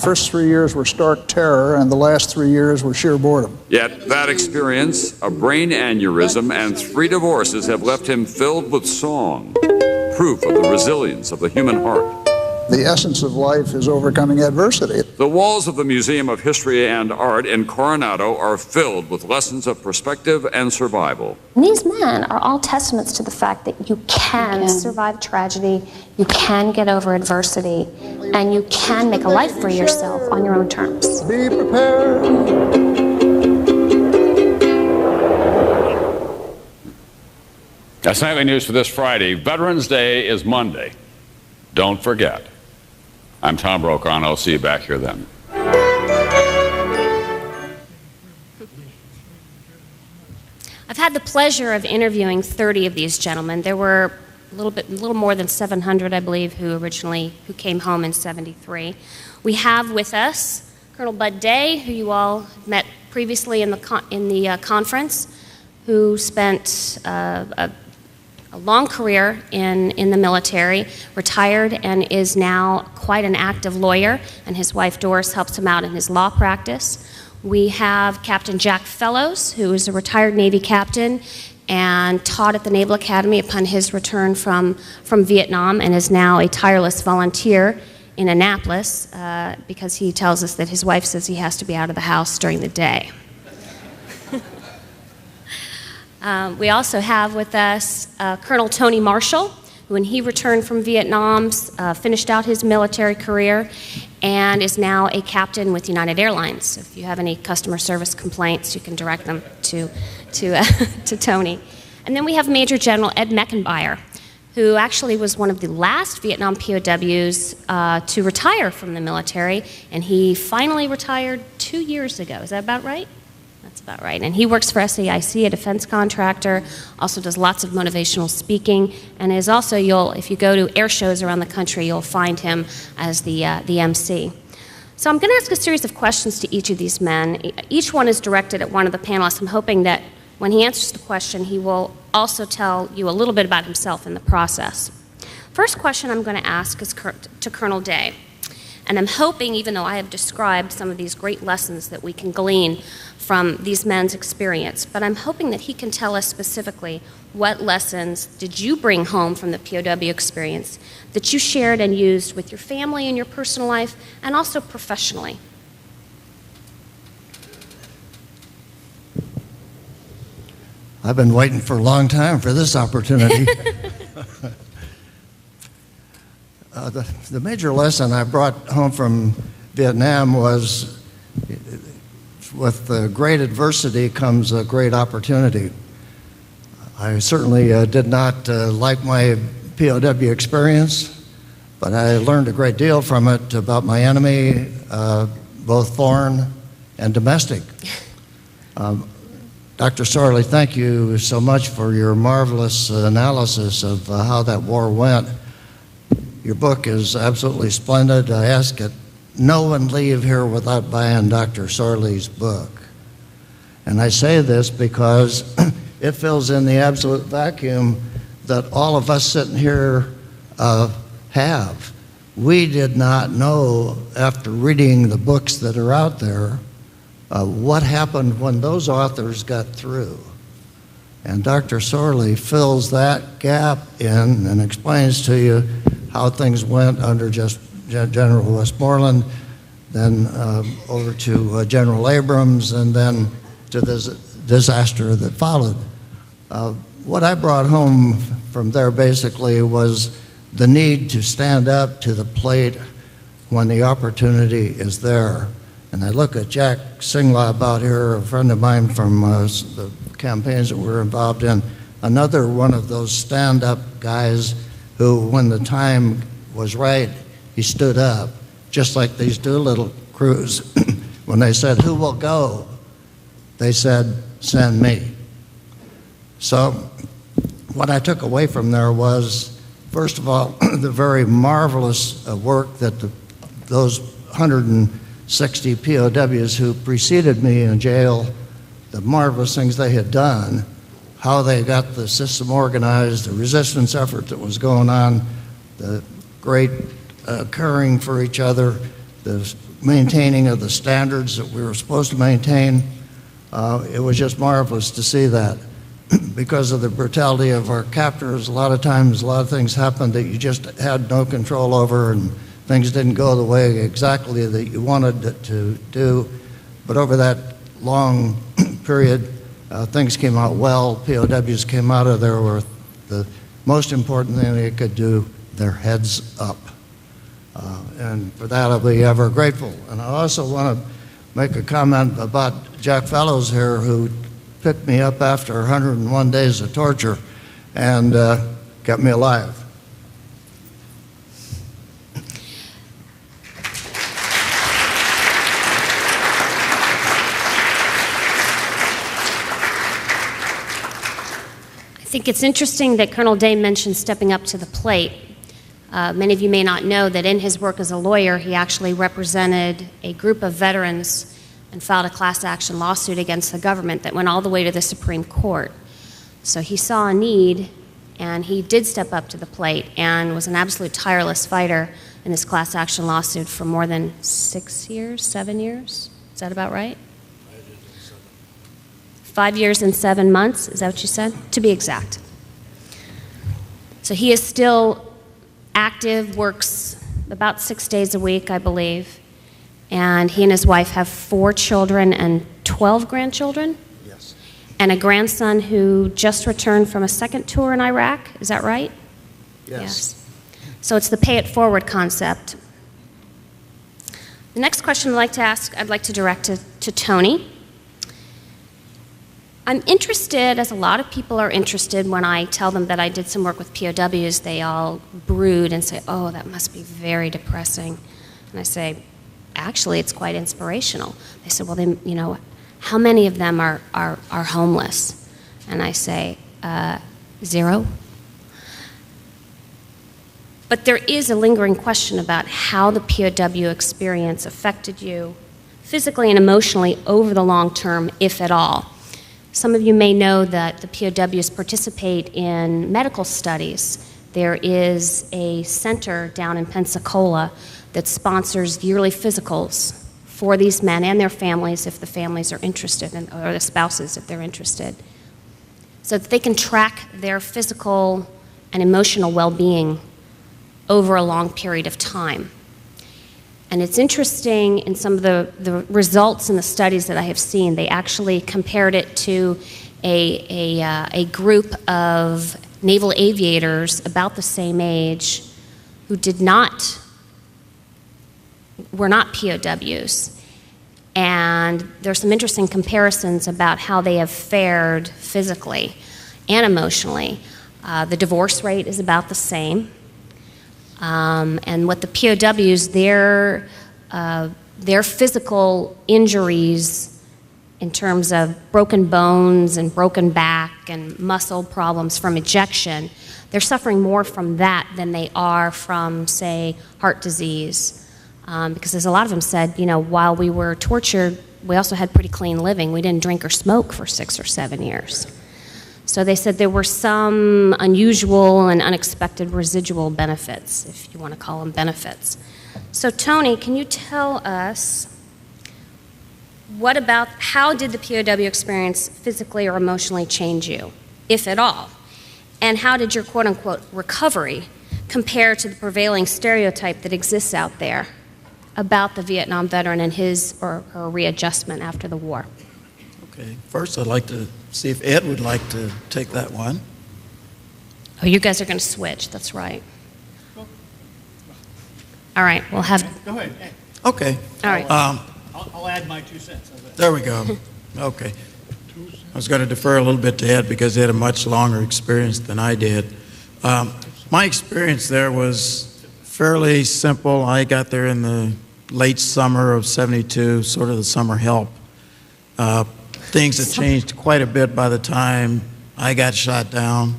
first 3 years were stark terror, and the last 3 years were sheer boredom. Yet that experience, a brain aneurysm, and 3 divorces have left him filled with song, proof of the resilience of the human heart. The essence of life is overcoming adversity. The walls of the Museum of History and Art in Coronado are filled with lessons of perspective and survival. These men are all testaments to the fact that you can survive tragedy, you can get over adversity, and you can make a life for yourself on your own terms. Be prepared. That's nightly news for this Friday. Veterans Day is Monday. Don't forget. I'm Tom Brokaw, and I'll see you back here then. I've had the pleasure of interviewing 30 of these gentlemen. There were a little more than 700, I believe, who came home in '73. We have with us Colonel Bud Day, who you all met previously in the conference, who spent a long career in the military, retired, and is now quite an active lawyer, and his wife Doris helps him out in his law practice. We have Captain Jack Fellows, who is a retired Navy captain and taught at the Naval Academy upon his return from Vietnam, and is now a tireless volunteer in Annapolis because he tells us that his wife says he has to be out of the house during the day. We also have with us Colonel Tony Marshall, who when he returned from Vietnam, finished out his military career and is now a captain with United Airlines. So if you have any customer service complaints, you can direct them to Tony. And then we have Major General Ed Meckenbauer, who actually was one of the last Vietnam POWs to retire from the military, and he finally retired 2 years ago. Is that about right? That's about right. And he works for SAIC, a defense contractor, also does lots of motivational speaking, and is also, if you go to air shows around the country, you'll find him as the MC. So I'm going to ask a series of questions to each of these men. Each one is directed at one of the panelists. I'm hoping that when he answers the question, he will also tell you a little bit about himself in the process. First question I'm going to ask is to Colonel Day. And I'm hoping, even though I have described some of these great lessons that we can glean from these men's experience, but I'm hoping that he can tell us specifically what lessons did you bring home from the POW experience that you shared and used with your family in your personal life and also professionally. I've been waiting for a long time for this opportunity. The major lesson I brought home from Vietnam was, with great adversity comes a great opportunity. I certainly did not like my POW experience, but I learned a great deal from it about my enemy, both foreign and domestic. Dr. Sorley, thank you so much for your marvelous analysis of how that war went. Your book is absolutely splendid. I ask that no one leave here without buying Dr. Sorley's book. And I say this because it fills in the absolute vacuum that all of us sitting here have. We did not know, after reading the books that are out there, what happened when those authors got through. And Dr. Sorley fills that gap in and explains to you how things went under just General Westmoreland, then over to General Abrams, and then to this disaster that followed. What I brought home from there basically was the need to stand up to the plate when the opportunity is there. And I look at Jack Singlaub out here, a friend of mine from the campaigns that we're involved in, another one of those stand-up guys who, when the time was right, he stood up, just like these Doolittle crews. When they said, "Who will go?" they said, "Send me." So what I took away from there was, first of all, the very marvelous work that those 160 POWs who preceded me in jail, the marvelous things they had done, how they got the system organized, the resistance effort that was going on, the great caring for each other, the maintaining of the standards that we were supposed to maintain. It was just marvelous to see that. Because of the brutality of our captors, a lot of times a lot of things happened that you just had no control over, and things didn't go the way exactly that you wanted it to do. But over that long period, things came out well. POWs came out of there with the most important thing they could do, their heads up. And for that I'll be ever grateful. And I also want to make a comment about Jack Fellows here, who picked me up after 101 days of torture and kept me alive. I think it's interesting that Colonel Day mentioned stepping up to the plate. Many of you may not know that in his work as a lawyer, he actually represented a group of veterans and filed a class action lawsuit against the government that went all the way to the Supreme Court. So he saw a need, and he did step up to the plate and was an absolute tireless fighter in this class action lawsuit for more than 6 years, 7 years? Is that about right? 5 years and 7 months, is that what you said? To be exact. So he is still active, works about 6 days a week, I believe. And he and his wife have 4 children and 12 grandchildren? Yes. And a grandson who just returned from a second tour in Iraq, is that right? Yes. So it's the pay it forward concept. The next question I'd like to ask, I'd like to direct to Tony. I'm interested, as a lot of people are interested, when I tell them that I did some work with POWs, they all brood and say, oh, that must be very depressing. And I say, actually, it's quite inspirational. They said, well, then, you know, how many of them are homeless? And I say, 0. But there is a lingering question about how the POW experience affected you physically and emotionally over the long term, if at all. Some of you may know that the POWs participate in medical studies. There is a center down in Pensacola that sponsors yearly physicals for these men and their families if the families are interested, or the spouses if they're interested, so that they can track their physical and emotional well-being over a long period of time. And it's interesting, in some of the results in the studies that I have seen, they actually compared it to a group of naval aviators about the same age who were not POWs. And there's some interesting comparisons about how they have fared physically and emotionally. The divorce rate is about the same. And what the POWs, their physical injuries in terms of broken bones and broken back and muscle problems from ejection, they're suffering more from that than they are from, say, heart disease. Because as a lot of them said, you know, while we were tortured, we also had pretty clean living. We didn't drink or smoke for 6 or 7 years. So they said there were some unusual and unexpected residual benefits, if you want to call them benefits. So Tony, can you tell us how did the POW experience physically or emotionally change you, if at all? And how did your quote-unquote recovery compare to the prevailing stereotype that exists out there about the Vietnam veteran and his or her readjustment after the war? Okay, first I'd like to see if Ed would like to take that one. Oh, you guys are going to switch, that's right. All right, we'll have... Go ahead. Ed. Okay. All right. I'll add my 2 cents. There we go. Okay. I was going to defer a little bit to Ed because he had a much longer experience than I did. My experience there was fairly simple. I got there in the late summer of '72, sort of the summer help. Things had changed quite a bit by the time I got shot down.